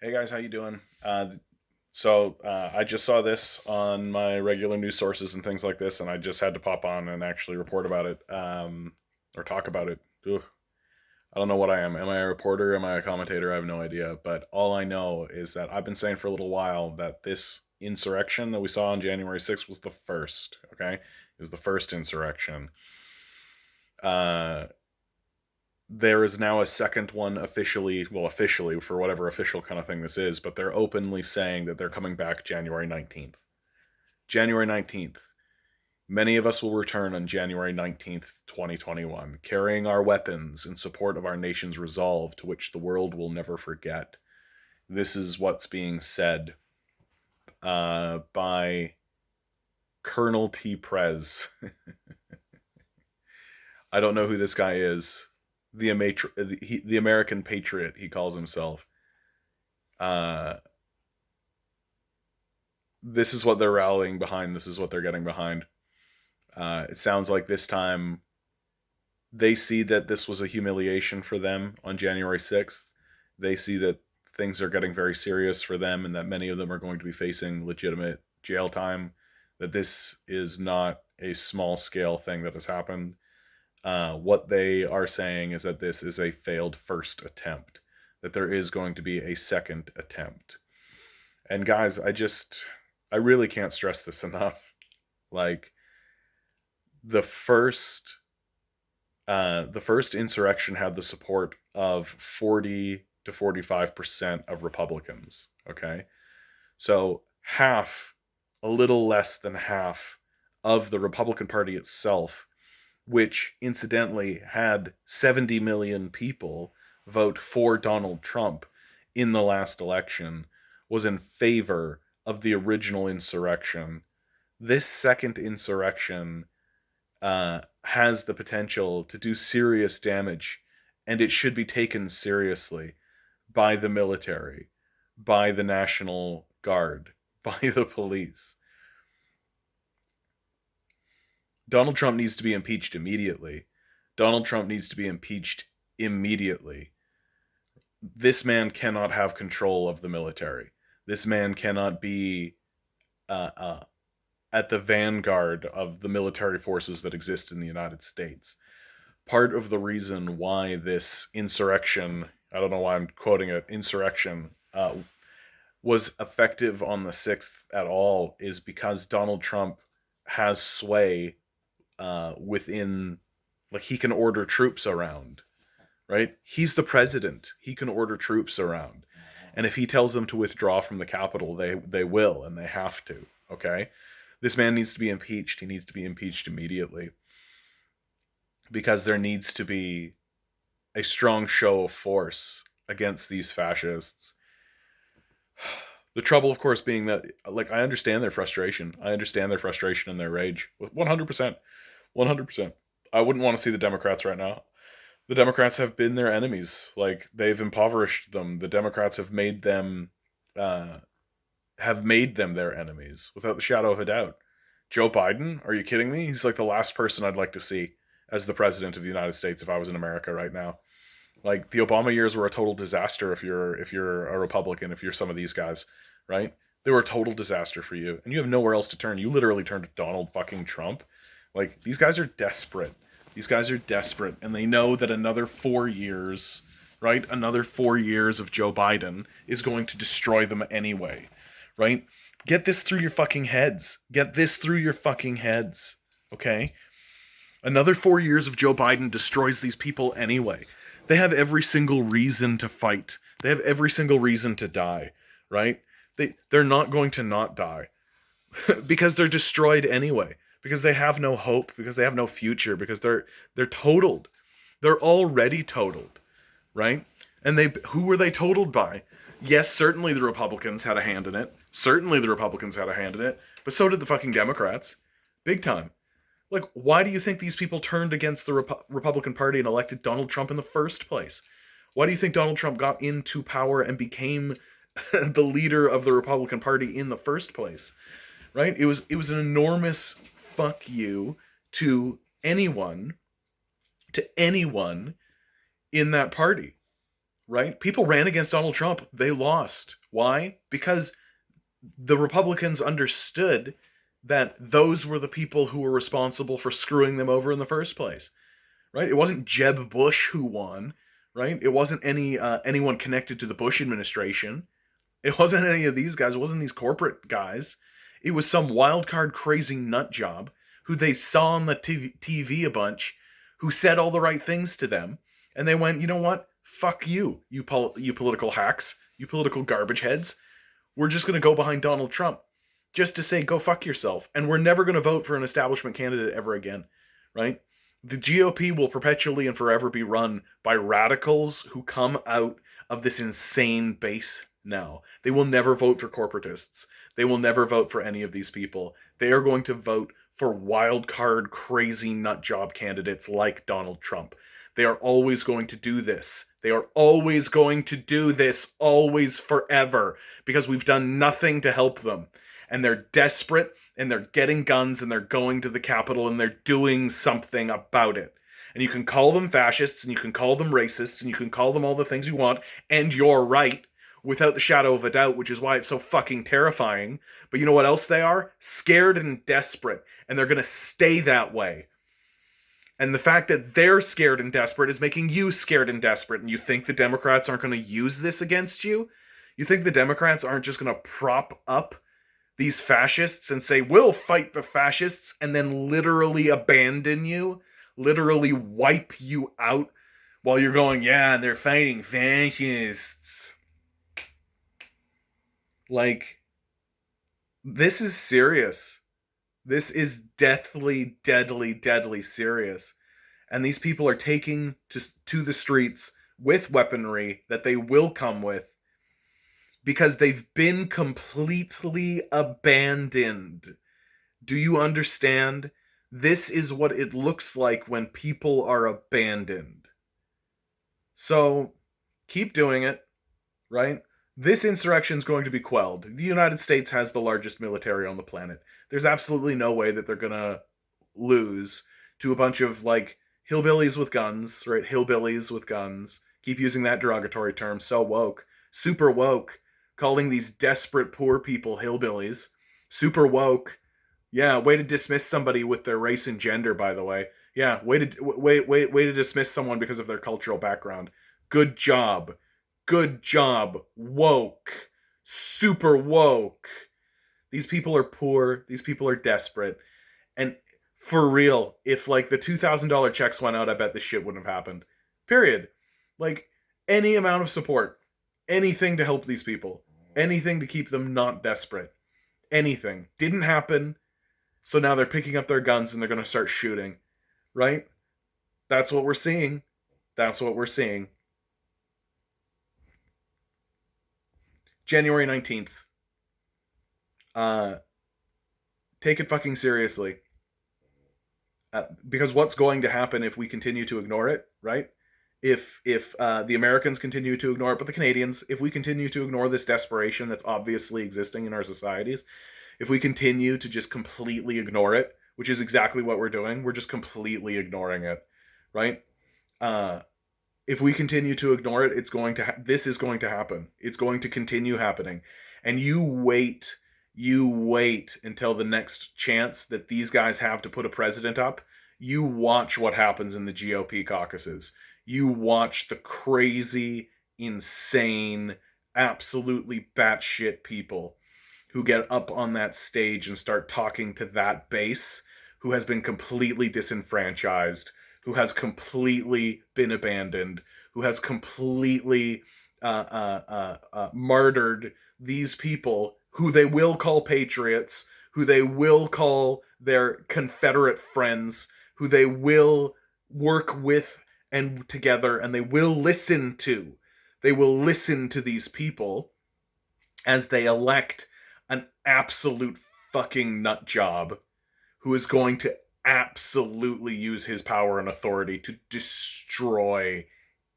Hey guys, how you doing? I just saw this on my regular news sources and things like this, and I just had to pop on and actually report about it, or talk about it. Ugh. I don't know what I am. Am I a reporter? Am I a commentator? I have no idea. But all I know is that I've been saying for a little while that this insurrection that we saw on January 6th was the first. Okay, it was the first insurrection. Uh, there is now a second one officially, well, officially, for whatever official kind of thing this is, but they're openly saying that they're coming back January 19th. January 19th. Many of us will return on January 19th, 2021, carrying our weapons in support of our nation's resolve to which the world will never forget. This is what's being said by Colonel T. Prez. I don't know who this guy is. The American Patriot, he calls himself. Uh, this is what they're rallying behind. This is what they're getting behind. It sounds like this time they see that this was a humiliation for them on January 6th. They see that things are getting very serious for them and that many of them are going to be facing legitimate jail time. That this is not a small scale thing that has happened. What they are saying is that this is a failed first attempt, that there is going to be a second attempt. And guys, I really can't stress this enough. Like the first, the first insurrection had the support of 40 to 45% of Republicans. Okay, so half, a little less than half of the Republican Party itself, which incidentally had 70 million people vote for Donald Trump in the last election, was in favor of the original insurrection. This second insurrection has the potential to do serious damage, and it should be taken seriously by the military, by the National Guard, by the police. Donald Trump needs to be impeached immediately. Donald Trump needs to be impeached immediately. This man cannot have control of the military. This man cannot be uh, uh, at the vanguard of the military forces that exist in the United States. Part of the reason why this insurrection, I don't know why I'm quoting it, insurrection, was effective on the 6th at all is because Donald Trump has sway within, like, he can order troops around, right? He's the president. He can order troops around. And if he tells them to withdraw from the Capitol, they will, and they have to, okay? This man needs to be impeached. He needs to be impeached immediately because there needs to be a strong show of force against these fascists. The trouble, of course, being that, like, I understand their frustration. I understand their frustration and their rage with 100%. 100%. I wouldn't want to see the Democrats right now. The Democrats have been their enemies. Like, they've impoverished them. The Democrats uh, have made them their enemies without the shadow of a doubt. Joe Biden? Are you kidding me? He's like the last person I'd like to see as the president of the United States if I was in America right now. Like, the Obama years were a total disaster if you're a Republican, if you're some of these guys, right? They were a total disaster for you, and you have nowhere else to turn. You literally turned to Donald fucking Trump. Like, these guys are desperate. These guys are desperate, and they know that another 4 years, right? Another 4 years of Joe Biden is going to destroy them anyway, right? Get this through your fucking heads. Get this through your fucking heads, okay? Another 4 years of Joe Biden destroys these people anyway. They have every single reason to fight. They have every single reason to die, right? They're not going to not die because they're destroyed anyway. Because they have no hope. Because they have no future. Because they're totaled. They're already totaled, right? And who were they totaled by? Yes, certainly the Republicans had a hand in it. Certainly the Republicans had a hand in it. But so did the fucking Democrats, big time. Like, why do you think these people turned against the Republican Party and elected Donald Trump in the first place? Why do you think Donald Trump got into power and became the leader of the Republican Party in the first place? Right? It was an enormous fuck you to anyone in that party. right? People ran against Donald Trump. They lost. Why? Because the Republicans understood that those were the people who were responsible for screwing them over in the first place, right? It wasn't Jeb Bush who won, right? It wasn't anyone connected to the Bush administration. It wasn't any of these guys. It wasn't these corporate guys. It was some wild card crazy nut job who they saw on the TV a bunch, who said all the right things to them, and they went, you know what? Fuck you, you political hacks, you political garbage heads. We're just going to go behind Donald Trump just to say, go fuck yourself. And we're never going to vote for an establishment candidate ever again, right? The GOP will perpetually and forever be run by radicals who come out of this insane base now. They will never vote for corporatists. They will never vote for any of these people. They are going to vote for wild card, crazy nut job candidates like Donald Trump. They are always going to do this. They are always going to do this, always, forever, because we've done nothing to help them. And they're desperate, and they're getting guns, and they're going to the Capitol, and they're doing something about it. And you can call them fascists, and you can call them racists, and you can call them all the things you want, and you're right, without the shadow of a doubt, which is why it's so fucking terrifying. But you know what else they are? Scared and desperate, and they're going to stay that way. And the fact that they're scared and desperate is making you scared and desperate. And you think the Democrats aren't going to use this against you? You think the Democrats aren't just going to prop up these fascists and say, we'll fight the fascists, and then literally abandon you? Literally wipe you out while you're going, yeah, they're fighting fascists. Like, this is serious. This is deathly, deadly, deadly serious. And these people are taking to the streets with weaponry that they will come with because they've been completely abandoned. Do you understand? This is what it looks like when people are abandoned. So, keep doing it, right? This insurrection is going to be quelled. The United States has the largest military on the planet. There's absolutely no way that they're going to lose to a bunch of, like, hillbillies with guns, right? Hillbillies with guns. Keep using that derogatory term. So woke. Super woke. Calling these desperate poor people hillbillies. Super woke. Yeah, way to dismiss somebody with their race and gender, by the way. Yeah, way to dismiss someone because of their cultural background. Good job. Good job. Woke. Super woke. These people are poor. These people are desperate. And for real, if like the $2,000 checks went out, I bet this shit wouldn't have happened. Period. Like, any amount of support. Anything to help these people. Anything to keep them not desperate. Anything. Didn't happen. So now they're picking up their guns and they're going to start shooting. Right? That's what we're seeing. That's what we're seeing. January 19th. Take it fucking seriously. Because what's going to happen if we continue to ignore it, right? If the Americans continue to ignore it, but the Canadians, if we continue to ignore this desperation that's obviously existing in our societies, if we continue to just completely ignore it, which is exactly what we're doing, we're just completely ignoring it, right? If we continue to ignore it, it's going to this is going to happen. It's going to continue happening. And you wait until the next chance that these guys have to put a president up. You watch what happens in the GOP caucuses. You watch the crazy, insane, absolutely batshit people who get up on that stage and start talking to that base who has been completely disenfranchised, who has completely been abandoned, who has completely martyred these people who they will call patriots, who they will call their Confederate friends, who they will work with and together, and they will listen to. They will listen to these people as they elect an absolute fucking nut job who is going to absolutely use his power and authority to destroy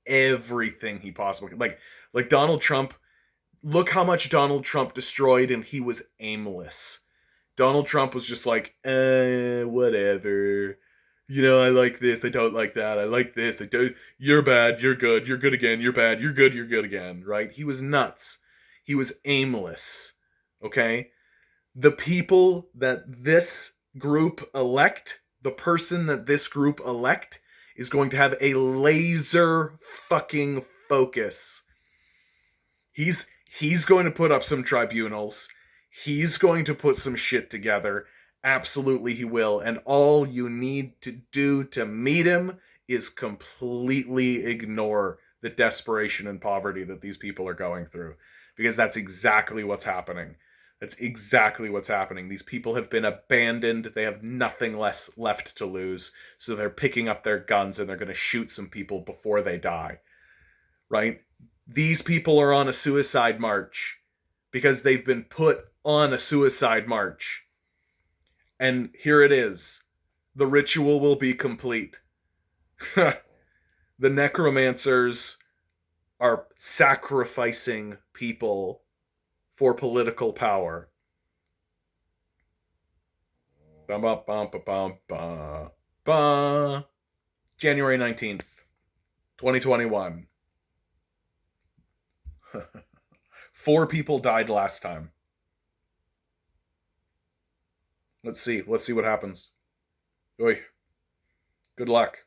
everything he possibly can. Like Donald Trump. Look how much Donald Trump destroyed, and he was aimless. Donald Trump was just like, whatever. I like this, I don't like that, I like this, I don't, you're bad, you're good again, you're bad, you're good again, right? He was nuts. He was aimless. Okay? The people that this group elect, the person that this group elect, is going to have a laser fucking focus. He's going to put up some tribunals. He's going to put some shit together. Absolutely he will. And all you need to do to meet him is completely ignore the desperation and poverty that these people are going through. Because that's exactly what's happening. That's exactly what's happening. These people have been abandoned. They have nothing less left to lose. So they're picking up their guns and they're going to shoot some people before they die. Right? These people are on a suicide march because they've been put on a suicide march. And here it is. The ritual will be complete. The necromancers are sacrificing people for political power. Bum, bum, bum, bum, bum, bum. January 19th, 2021. 4 people died last time. Let's see what happens. Oy. Good luck.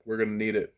We're going to need it.